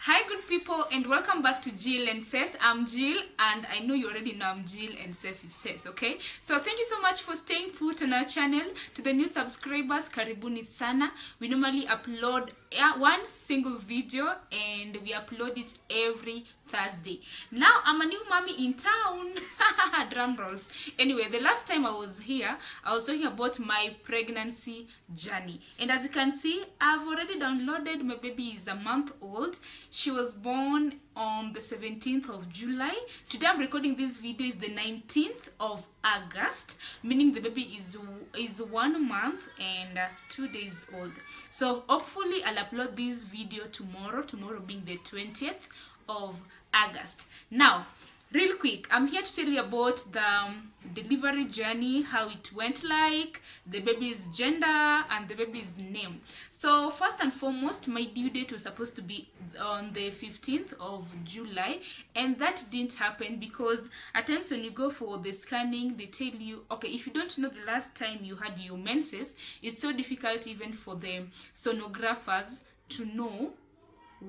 Hi good people, and welcome back to Jill and Cess. I'm Jill, and I know you already know I'm Jill and Cess is Cess, okay? So thank you so much for staying put on our channel. To the new subscribers, karibuni sana. We normally upload one single video and we upload it every Thursday. Now I'm a new mommy in town. Drum rolls. Anyway, the last time I was here, I was talking about my pregnancy journey, and as you can see, I've already downloaded. My baby is a month old. She was born on the 17th of July. Today I'm recording this video is the 19th of August, meaning the baby is 1 month and 2 days old. So hopefully I'll upload this video tomorrow being the 20th of August. Now, real quick, I'm here to tell you about the delivery journey, how it went, like the baby's gender and the baby's name. So first and foremost, my due date was supposed to be on the 15th of July, and that didn't happen because at times when you go for the scanning, they tell you, okay, if you don't know the last time you had your menses, it's so difficult even for the sonographers to know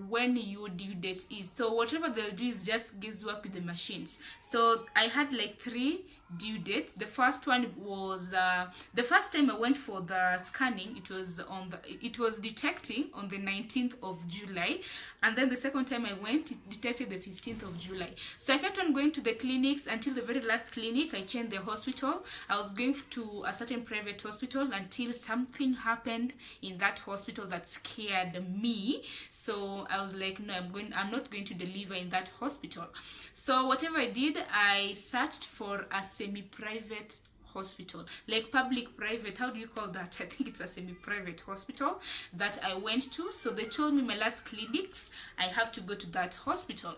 when your due date is. So whatever they'll do is just guesswork with the machines. So I had like 3 due dates. The first one was the first time I went for the scanning, it was detecting on the 19th of July, and then the second time I went, it detected the 15th of July. So I kept on going to the clinics until the very last clinic. I changed the hospital. I was going to a certain private hospital until something happened in that hospital that scared me. So I was like, no, I'm not going to deliver in that hospital. So whatever I did, I searched for a semi-private hospital, like public-private, how do you call that? I think it's a semi-private hospital that I went to. So they told me my last clinics, I have to go to that hospital.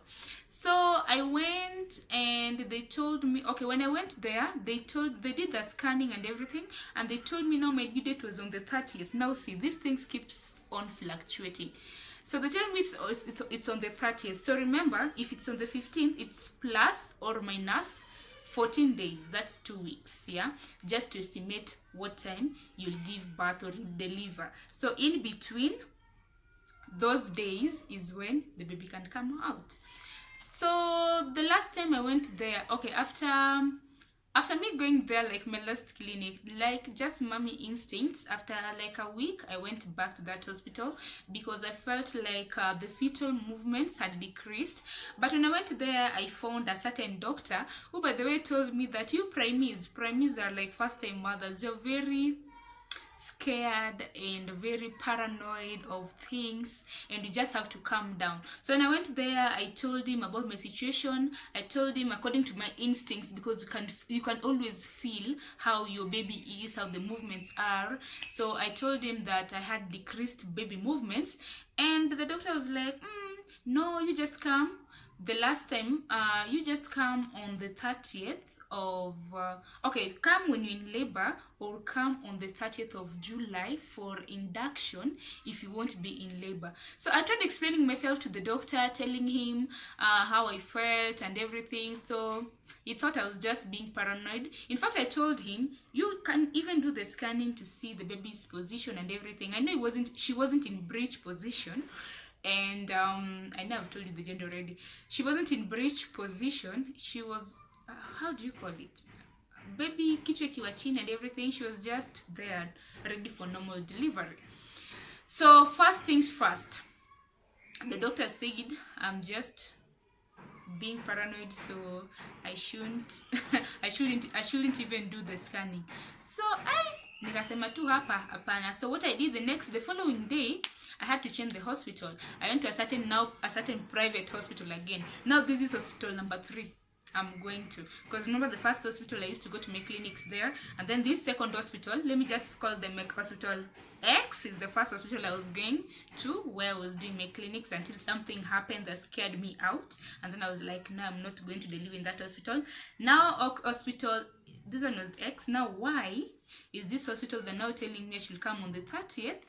So I went and they told me, okay, when I went there, they did the scanning and everything, and they told me now my due date was on the 30th. Now see, these things keeps on fluctuating. So they tell me it's on the 30th. So remember, if it's on the 15th, it's plus or minus 14 days. That's 2 weeks, yeah? Just to estimate what time you'll give birth or you'll deliver. So in between those days is when the baby can come out. So the last time I went there, okay, after me going there, like my last clinic, like just mommy instincts, after like a week I went back to that hospital because I felt like the fetal movements had decreased. But when I went there, I found a certain doctor who, by the way, told me that you preemies are like first time mothers. They're very scared and very paranoid of things, and you just have to calm down. So when I went there, I told him about my situation. I told him according to my instincts, because you can always feel how your baby is, how the movements are. So I told him that I had decreased baby movements, and the doctor was like, no, you just come the last time, you just come on the 30th of okay, come when you're in labor, or come on the 30th of July for induction if you won't be in labor. So I tried explaining myself to the doctor, telling him how I felt and everything. So he thought I was just being paranoid. In fact, I told him, you can even do the scanning to see the baby's position and everything. I know she wasn't in breech position, and I know I've told you the gender already. She wasn't in breech position. She was how do you call it, baby kichwa kiwa chini and everything. She was just there ready for normal delivery. So first things first, the doctor said I'm just being paranoid, so I shouldn't I shouldn't even do the scanning. So nikasema tu hapa hapana. So what I did the following day, I had to change the hospital. I went to a certain private hospital again. Now this is hospital number 3 I'm going to, because remember the first hospital I used to go to my clinics there, and then this second hospital, let me just call them hospital X, is the first hospital I was going to, where I was doing my clinics until something happened that scared me out, and then I was like, no, I'm not going to deliver in that hospital. Now hospital, this one was X. Now Y is this hospital. They're now telling me I should come on the 30th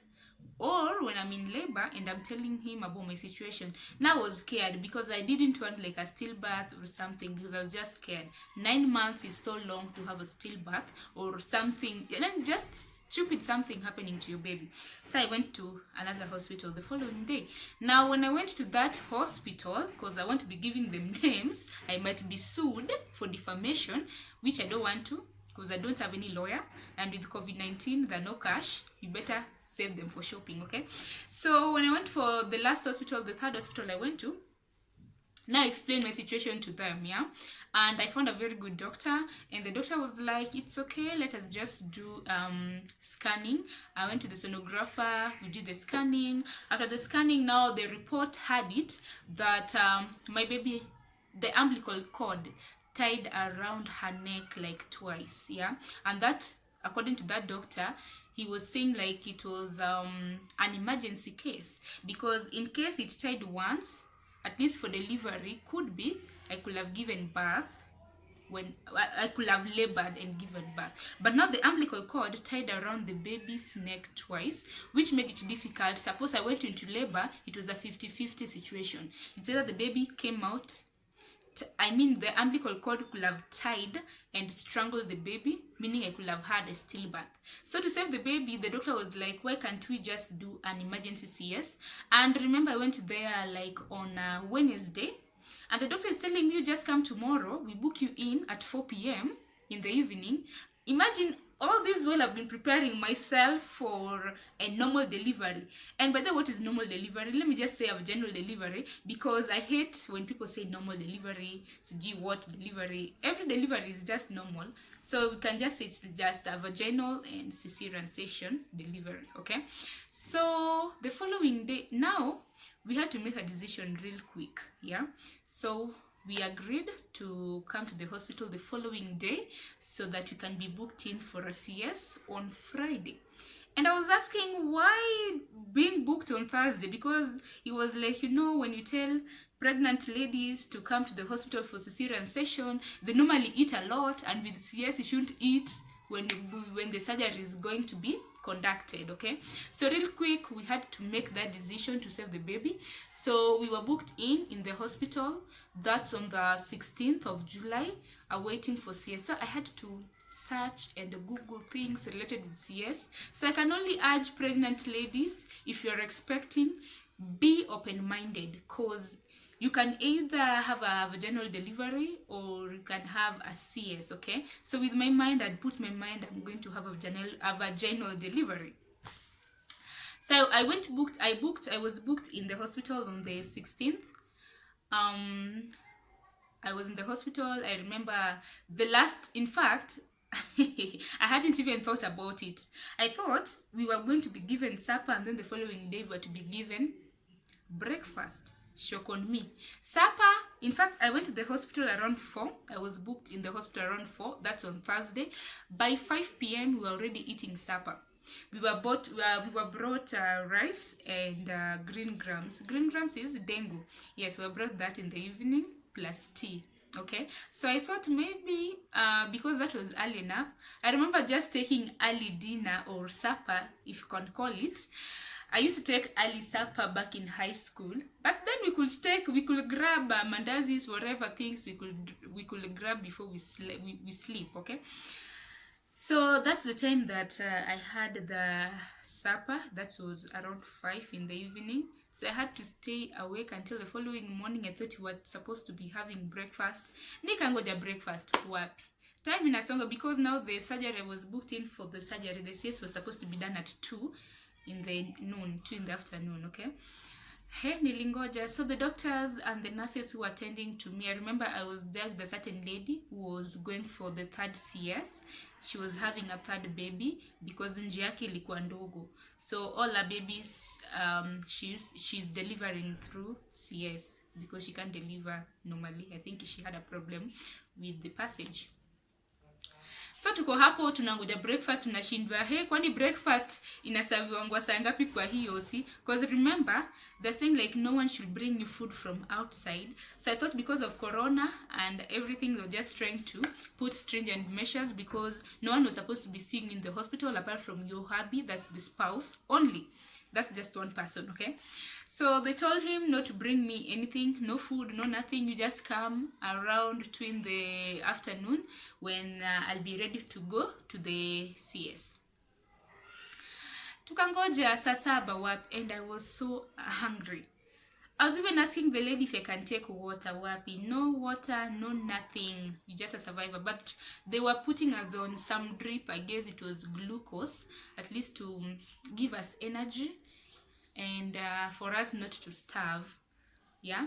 or when I'm in labor and I'm telling him about my situation. Now I was scared because I didn't want like a stillbirth or something, because I was just scared. 9 months is so long to have a stillbirth or something, and then just stupid something happening to your baby. So I went to another hospital the following day. Now when I went to that hospital, because I want to be giving them names, I might be sued for defamation, which I don't want to, because I don't have any lawyer, and with COVID-19 there are no cash. You better save them for shopping, okay? So when I went for the last hospital, the third hospital I went to, now I explained my situation to them, yeah, and I found a very good doctor, and the doctor was like, it's okay, let us just do scanning. I went to the sonographer, we did the scanning. After the scanning, now the report had it that my baby, the umbilical cord tied around her neck like twice, yeah, and that, according to that doctor, he was saying like it was an emergency case, because in case it tied once, at least for delivery, could be I could have given birth, when I could have labored and given birth. But now the umbilical cord tied around the baby's neck twice, which made it difficult. Suppose I went into labor, it was a 50-50 situation. It's either the baby came out, the umbilical cord could have tied and strangled the baby, meaning I could have had a stillbirth. So to save the baby, the doctor was like, why can't we just do an emergency CS? And remember, I went there like on Wednesday, and the doctor is telling me, you just come tomorrow, we book you in at 4 p.m. in the evening. Imagine all this while I've been preparing myself for a normal delivery. And by the way, what is normal delivery? Let me just say a general delivery, because I hate when people say normal delivery, what delivery. Every delivery is just normal. So we can just say it's just a vaginal and cesarean section delivery, okay? So the following day, now we had to make a decision real quick, yeah? So we agreed to come to the hospital the following day so that we can be booked in for a CS on Friday. And I was asking, why being booked on Thursday? Because it was like, when you tell pregnant ladies to come to the hospital for cesarean session, they normally eat a lot, and with CS you shouldn't eat when the surgery is going to be conducted, okay? So real quick, we had to make that decision to save the baby. So we were booked in the hospital. That's on the 16th of July, awaiting for CS. So I had to search and Google things related with CS. So I can only urge pregnant ladies, if you're expecting, be open-minded, because you can either have a vaginal delivery or you can have a CS, okay? So with my mind, I'd put my mind, I'm going to have a vaginal delivery. So I was booked in the hospital on the 16th. I was in the hospital. I remember in fact, I hadn't even thought about it. I thought we were going to be given supper, and then the following day we were to be given breakfast. Shock on me. Supper, in fact, I went to the hospital around 4. I was booked in the hospital around 4. That's on Thursday. By 5 p.m. we were already eating supper. We were brought rice and green grams. Green grams is dengu. Yes, we were brought that in the evening plus tea. Okay, so I thought maybe because that was early enough. I remember just taking early dinner or supper, if you can call it. I used to take early supper back in high school. Back then we could grab mandazis, whatever things we could grab before we sleep, okay? So that's the time that I had the supper. That was around 5 in the evening. So I had to stay awake until the following morning. I thought we were supposed to be having breakfast. Nikangoja breakfast wapi. Time inasonga, because now the surgery was booked in for the surgery. The CS was supposed to be done at 2 in the afternoon, okay? Hey, nilingoja. So the doctors and the nurses who were attending to me, I remember I was there with a certain lady who was going for the 3rd CS. She was having a 3rd baby because nji yake ilikuwa ndogo. So all her babies, she's delivering through CS because she can't deliver normally. I think she had a problem with the passage. So tuko hapo tunangoja breakfast, tunashindwa kwani breakfast inaserviwa saa ngapi kwa hiyo si? Because remember they're saying like no one should bring you food from outside. So I thought because of corona and everything, they were just trying to put stringent measures, because no one was supposed to be seeing in the hospital apart from your hubby, that's the spouse only. That's just one person, okay? So they told him not to bring me anything, no food, no nothing. You just come around between the afternoon when I'll be ready to go to the CS. Tukangoja saa saba and I was so hungry. I was even asking the lady if I can take water. Wapi, no water, no nothing. You're just a survivor. But they were putting us on some drip. I guess it was glucose, at least to give us energy and for us not to starve. Yeah.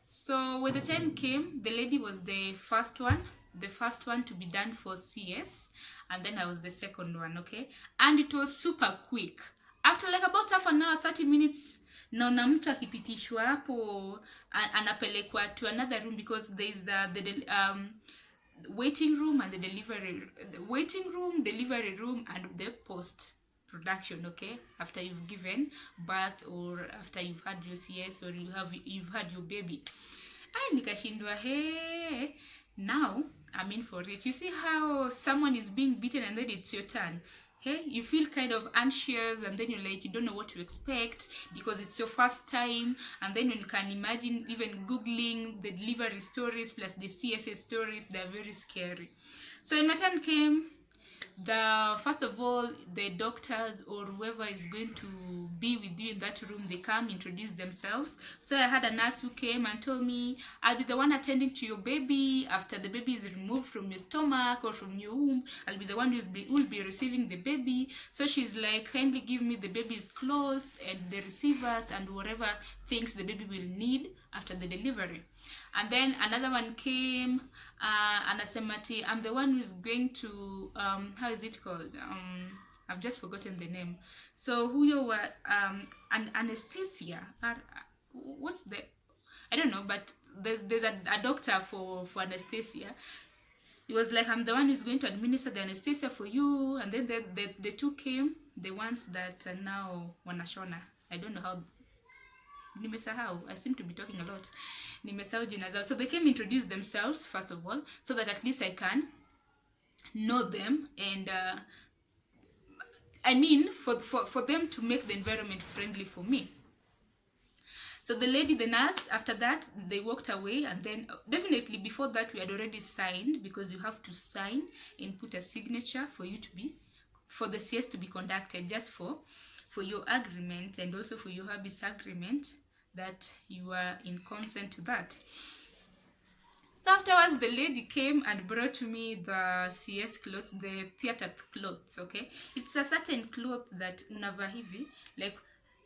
So when the time came, the lady was the first one to be done for CS, and then I was the second one, okay? And it was super quick. After like about half an hour, 30 minutes, naona mtu akipitishwa hapo anapelekwa to another room, because there is the waiting room and the delivery room and the post production, okay, after you've given birth or after you've had your CS or you've had your baby. I nikashindwa, hey, now I'm in for it. You see how someone is being beaten and then it's your turn. Hey, you feel kind of anxious, and then you're like, you don't know what to expect because it's your first time. And then you can imagine even Googling the delivery stories plus the CSS stories, they're very scary. So when my turn came, first of all, the doctors or whoever is going to be with you in that room, they come introduce themselves. So I had a nurse who came and told me, I'll be the one attending to your baby after the baby is removed from your stomach or from your womb. I'll be the one who will be receiving the baby. So she's like, kindly give me the baby's clothes and the receivers and whatever things the baby will need after the delivery. And then another one came, anasemati, I'm the one who's going to, how is it called? I've just forgotten the name. So who you were, an anesthesia, what's the, I don't know, but there's a doctor for anesthesia. It was like, I'm the one who's going to administer the anesthesia for you. And then the two came, the ones that are now wanashona. I don't know how. Nimesahau. I seem to be talking a lot. Nimesahau jina zao. So they came introduce themselves first of all, so that at least I can know them, and I mean for them to make the environment friendly for me. So the lady, the nurse, after that they walked away, and then definitely before that we had already signed, because you have to sign and put a signature for you to be, for the CS to be conducted, just for your agreement and also for your hubby's agreement that you are in consent to that. So afterwards, the lady came and brought to me the CS clothes, the theater clothes, okay? It's a certain cloth that unavaa hivi, like,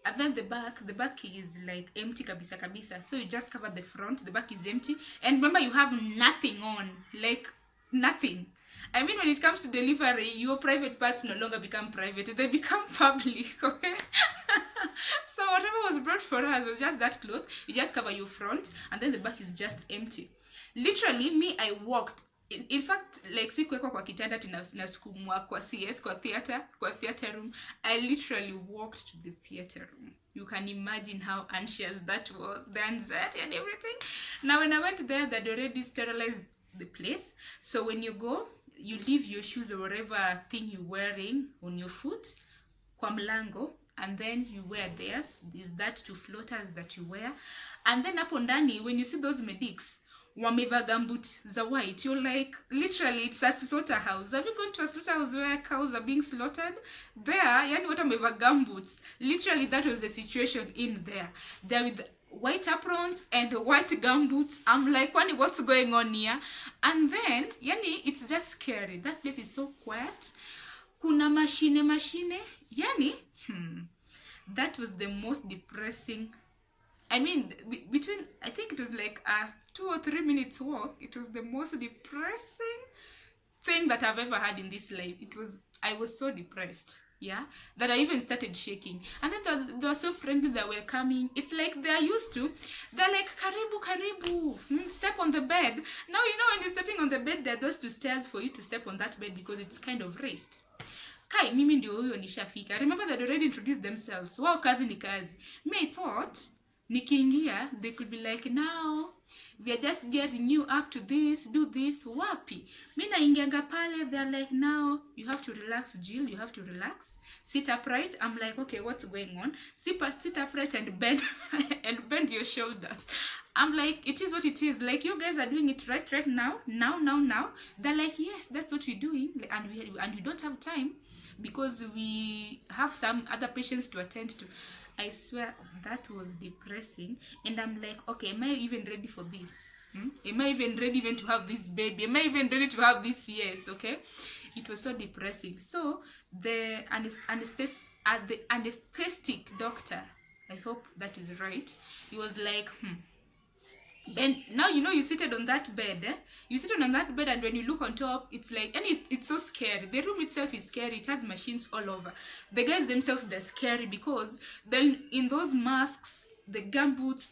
and then the back is like empty kabisa kabisa. So you just cover the front, the back is empty. And remember, you have nothing on, like nothing. I mean, when it comes to delivery, your private parts no longer become private, they become public, okay? So whatever was brought for us was just that cloth. You just cover your front, and then the back is just empty. Literally, me, I walked. In fact, like, sikuwekwa kwa kitanda tunasukumwa kwa CS, kwa theater room. I literally walked to the theater room. You can imagine how anxious that was, the anxiety and everything. Now, when I went there, they'd already sterilized the place. So when you go, you leave your shoes or whatever thing you're wearing on your foot kwa mlango, and then you wear theirs. Is that two floaters that you wear. And then hapo ndani, when you see those medics, wameva gambut za white, you're like, literally, it's a slaughterhouse. Have you gone to a slaughterhouse where cows are being slaughtered? There, yani what wameva gambuts. Literally, that was the situation in there. They're with white aprons and white gumboots. I'm like, what's going on here? And then, yani, it's just scary. That place is so quiet. Kuna machine. Yani, that was the most depressing. I mean, between, I think it was like a 2 or 3 minutes walk, it was the most depressing thing that I've ever had in this life. I was so depressed, yeah, that I even started shaking. And then they were so friendly, they were welcoming. It's like they're used to, they're like, karibu, step on the bed. Now, you know, when you're stepping on the bed, there are those 2 stairs for you to step on that bed because it's kind of raised. Kai, mimi ndio huyo nishafika. Remember, they'd already introduced themselves. Wow, kazi ni kazi. Me, I thought nikiingia they could be like, now we are just getting you up to this, do this. Wapi mi naingianga pale, they're like, now you have to relax Jill, you have to relax, sit upright. I'm like, okay, what's going on? Sit upright and bend and bend your shoulders. I'm like, it is what it is. Like, you guys are doing it right now. They're like, yes, that's what we're doing, and we don't have time because we have some other patients to attend to. I swear that was depressing. And I'm like, okay, am I even ready for this? Am I even ready even to have this baby? Am I even ready to have this? Yes, okay. It was so depressing. So the anesthetic doctor, I hope that is right, he was like, and now you seated on that bed, you sit on that bed, and when you look on top, it's like, and it's so scary. The room itself is scary. It has machines all over. The guys themselves, they're scary because then in those masks, the gumboots,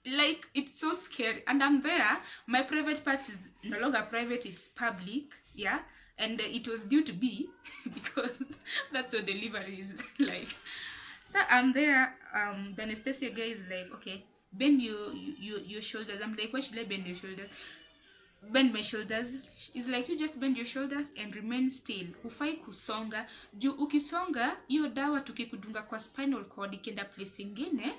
like, it's so scary. And I'm there, my private part is no longer private, it's public, yeah, and it was due to be because that's what delivery is like. So I'm there, the anesthesia guy is like, okay, bend your shoulders. I'm like, why should I bend your shoulders? Bend my shoulders. It's like, you just bend your shoulders and remain still. Hufai kusonga. Juu ukisonga, hiyo dawa tukikudunga kwa spinal cord ikienda place ingine,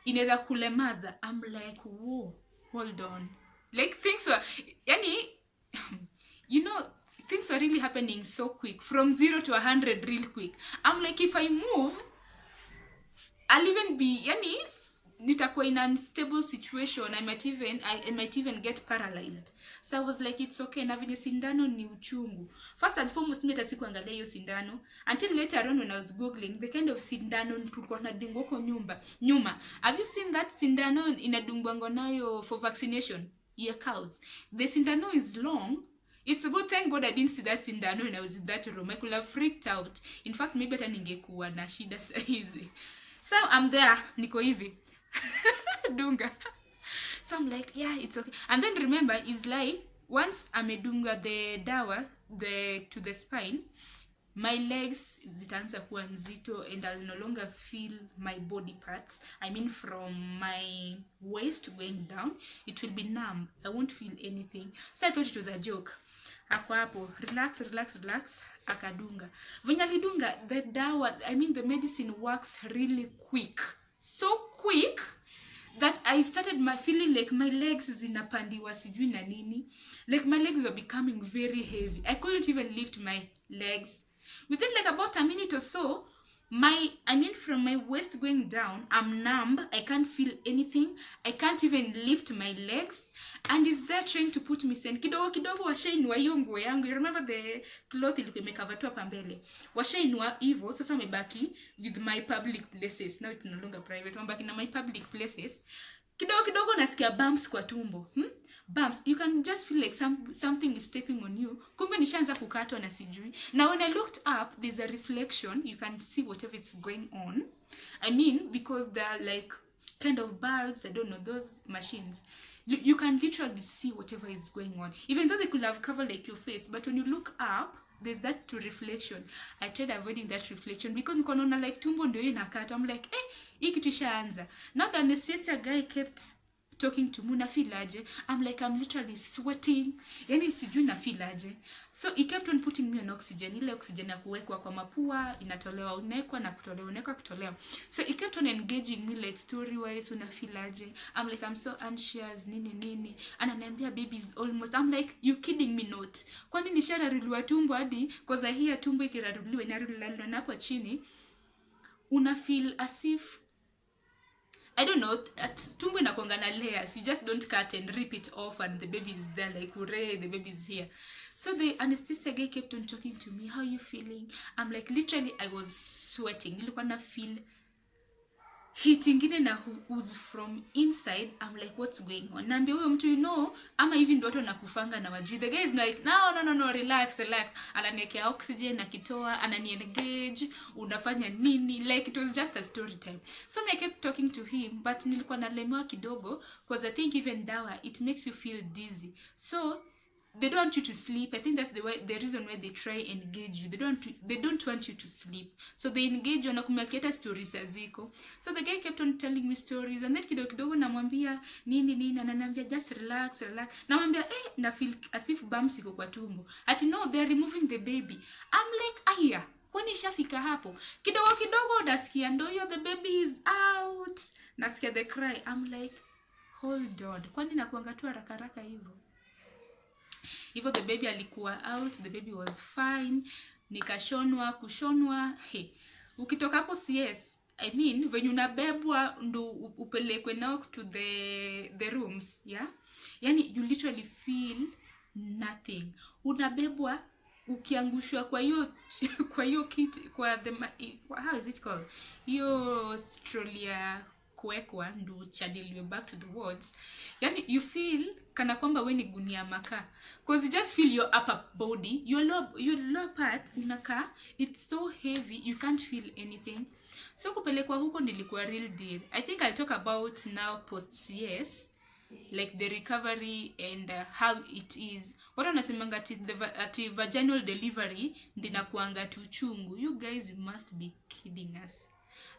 inaweza kulemaza. I'm like, whoa, hold on. Like, things were, things were really happening so quick. From 0 to 100 real quick. I'm like, if I move, I'll even be, nitakuwa in an unstable situation. I might even get paralyzed. So I was like, it's okay. Na venye sindano ni uchungu. First and foremost, mimi hata sikuangalia hiyo sindano until later on when I was googling the kind of sindano tulikuwa tunadungwa huko nyuma. Have you seen that sindano inadungwa nayo for vaccination? Yeah, cows. The sindano is long. It's a good, thank God I didn't see that sindano when I was in that room. I could have freaked out. In fact, maybe hata ningekuwa na shida saizi. So I'm there, niko hivi. Dunga. So I'm like, yeah, it's okay. And then remember, it's like, once amedunga the dawa to the spine, my legs zitaanza kuwa nzito and I'll no longer feel my body parts. I mean, from my waist going down, it will be numb. I won't feel anything. So I thought it was a joke. Ako hapo, relax, akadunga. When alidunga, the dawa, the medicine works really quick. So quick that I started feeling like my legs zinapandiwa sijui na nini. Like, my legs were becoming very heavy. I couldn't even lift my legs. Within like about a minute or so, from my waist going down, I'm numb. I can't feel anything. I can't even lift my legs. And is there trying to put me send. Kidogo washainua hiyo nguo yangu. You remember the cloth ilikuwa imekava tu hapa mbele. Washainua hivyo, sasa wamebaki with my public places. Now it's no longer private. Wamebaki na my public places. Kidogo nasikia bumps kwa tumbo. Bumps. You can just feel like something is stepping on you. Kumbe nishaanza kukatwa na sijui. Now when I looked up, there's a reflection. You can see whatever it's going on. Because they're like kind of bulbs. I don't know, those machines. You can literally see whatever is going on. Even though they could have covered like your face. But when you look up, there's that reflection. I tried avoiding that reflection because nikonaona like tumbo ndio inakatwa. I'm like, hii kitu ishaanza. Now the anesthesia guy kept talking to me, na feel aje. I'm like, I'm literally sweating. Sijui na feel aje. So he kept on putting me on oxygen. Ile oxygen ya kuwekwa kwa mapua, inatolewa unekwa na kutolewa, unekwa kutolewa. So he kept on engaging me like story wise, una feel aje. I'm like, I'm so anxious, nini. Ananiambia baby is almost. I'm like, you kidding me not? Kwani nishararuliwa tumbo hadi cause I hear tumbo ikiraruliwa inarulilwa na hapo chini. Una feel as if, I don't know, tumbo inakuanga na layers. You just don't cut and rip it off and the baby is there like, hooray, the baby is here. So the anesthesia guy kept on talking to me, how are you feeling? I'm like, literally, I was sweating. Nilikuwa na feel heat ingine na ooze from inside. I'm like, what's going on? Naambia huyo mtu, ama even ndio watu wanakufanga na wajui. The guy is like, no, relax. Ananiwekea oxygen, akitoa, anani-engage, unafanya nini? Like, it was just a story time. So I kept talking to him, but nilikuwa nalemewa kidogo, because I think even dawa, it makes you feel dizzy. So they don't want you to sleep. I think that's the reason why they try engage you. They don't want you to sleep, so they engage you na kumeketa stories aziko. So the guy kept on telling me stories, and then kidogo namwambia nini ananiambia just relax. Namwambia na feel as if bumps iko kwa tumbo. Ati no, they're removing the baby. I'm like, aya, kwani ishafika hapo? Kidogo nasikia ndoyo the baby is out. Nasikia the cry. I'm like, hold on, kwani nakuanga tu haraka hivyo? Hivyo the baby alikuwa out, the baby was fine. Kushonwa. Hey, ukitoka hapo CS, I mean, when unabebwa ndo upelekwe now to the rooms, yeah? Yani you literally feel nothing. Unabebwa ukiangushwa kwa hiyo kiti, kwa the, how is it called? Hiyo stroller kuwekwa ndo channel back to the wards. Yani you feel kana kwamba we ni gunia makaa, because you just feel your upper body, your lower part unaka, it's so heavy, you can't feel anything. So kupelekwa huko nilikuwa real deal. I think I'll talk about now post CS, like the recovery and how it is. Watu wanasemanga ati vaginal delivery ndinakuanga tu chungu. You guys must be kidding us.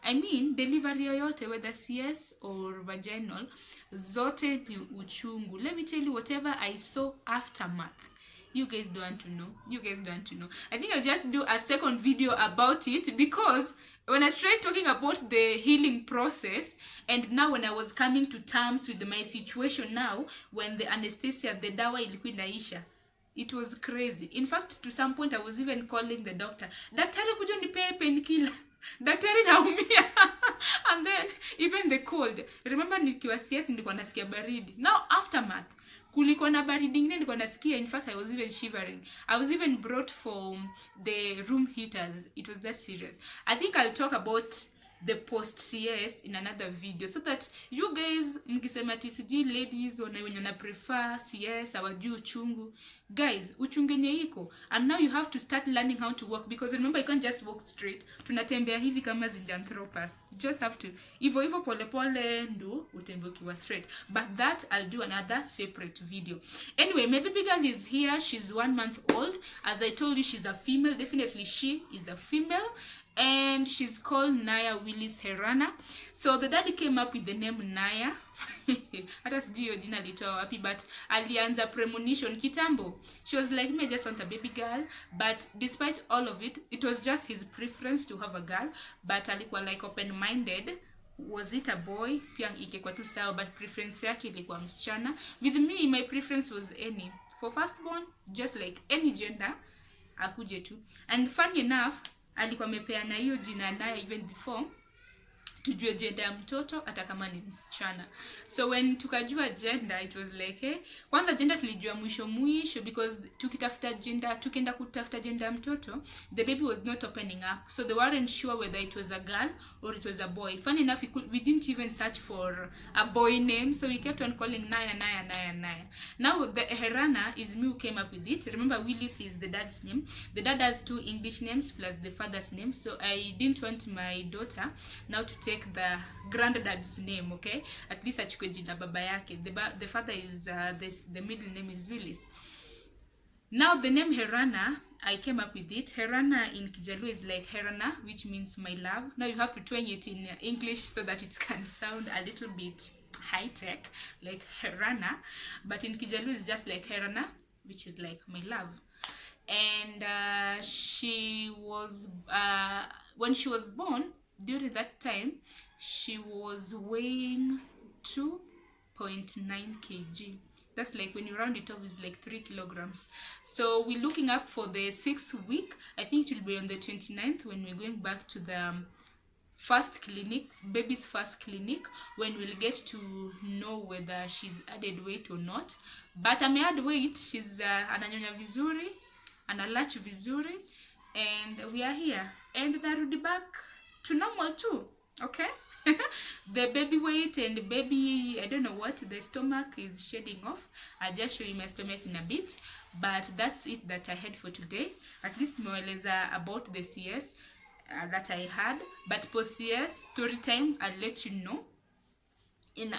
I mean, delivery yoyote, whether CS or vaginal, zote ni uchungu. Let me tell you, whatever I saw aftermath, you guys don't want to know. I think I'll just do a second video about it, because when I tried talking about the healing process, and now when I was coming to terms with my situation now, when the anesthesia, the dawa ilikuwa inaisha, it was crazy. In fact, to some point, I was even calling the doctor, daktari kuja nipe painkiller. Daktari naumia. And then even the cold. Remember nikiwa CS nilikuwa nasikia baridi. Now aftermath, kulikuwa na baridi ingine nilikuwa nasikia. In fact, I was even shivering. I was even brought for the room heaters. It was that serious. I think I'll talk about the post CS in another video, so that you guys mkisema TCG ladies wenye na prefer CS hawajui uchungu, guys, uchungenye iko, and now you have to start learning how to walk, because remember you can't just walk straight. Tunatembea hivi kama zinjanthropus. You just have to hivyo pole ndo utembea ukiwa straight. But that I'll do another separate video. Anyway, my baby girl is here. She's 1 month old. As I told you, she's a female. Definitely she is a female. And she's called Naya Willis Herana. So the daddy came up with the name Naya. Hata sijui hiyo jina alitoa wapi, but alianza premonition kitambo. She was like, me, I just want a baby girl. But despite all of it, it was just his preference to have a girl. But alikuwa like open-minded. Was it a boy? Pia ikekwa tu sawa, but preference yake ilikuwa msichana. With me, my preference was any. For firstborn, just like any gender, akuje tu. And funny enough, alikuwa amepeana hiyo jina Naya even before tujue gender ya mtoto hata kama ni msichana. So when tukajua gender, it was like, hey, kwanza gender tulijua mwisho, because tukienda kutafuta gender ya mtoto, the baby was not opening up, so they weren't sure whether it was a girl or it was a boy. Funny enough, we didn't even search for a boy name, so we kept on calling Naya. Now the Herana is me who came up with it. Remember, Willis is the dad's name. The dad has 2 English names plus the father's name, so I didn't want my daughter now to take the granddad's name, okay? At least achukue jina baba yake. The father is the middle name is Willis. Now the name Herana, I came up with it. Herana in Kijalu is like Herana, which means my love. Now you have to twang it in English so that it can sound a little bit high tech, like Herana. But in Kijalu it's just like Herana, which is like my love. And she was when she was born, during that time, she was weighing 2.9 kg. That's like, when you round it off, it's like 3 kilograms. So we're looking up for the 6th week. I think it will be on the 29th when we're going back to the first clinic, baby's first clinic, when we'll get to know whether she's added weight or not. But ameadd weight. She's ananyonya vizuri, analach vizuri, and we are here. And narudi back to normal too, okay? The baby weight and baby, I don't know what, the stomach is shedding off. I'll just show you my stomach in a bit. But that's it that I had for today. At least moeleza about the CS that I had. But post CS story time, I'll let you know in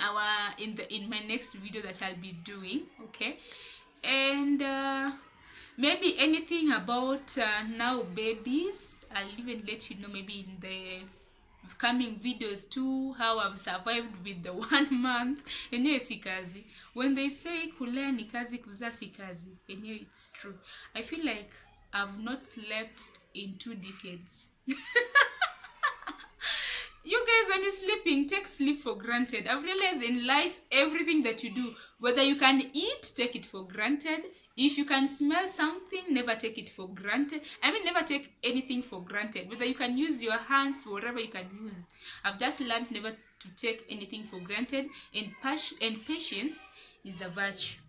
my next video that I'll be doing, okay? and maybe anything about now babies. I'll even let you know maybe in the coming videos too, how I've survived with the 1 month. Enyewe si kazi. When they say kulea ni kazi, kuzaa si kazi, enyewe it's true. I feel like I've not slept in 2 decades. You guys, when you're sleeping, take sleep for granted. I've realized in life, everything that you do, whether you can eat, take it for granted. If you can smell something, never take it for granted. I mean, never take anything for granted. Whether you can use your hands, whatever you can use. I've just learned never to take anything for granted. And patience is a virtue.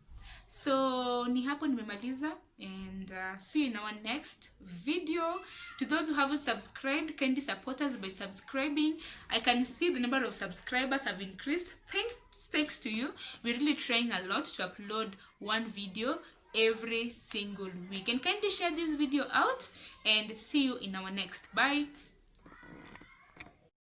So ni hapo nimemaliza, and see you in our next video. To those who haven't subscribed, kindly support us by subscribing. I can see the number of subscribers have increased. Thanks to you. We're really trying a lot to upload 1 video every single week. And kindly share this video out, and see you in our next. Bye.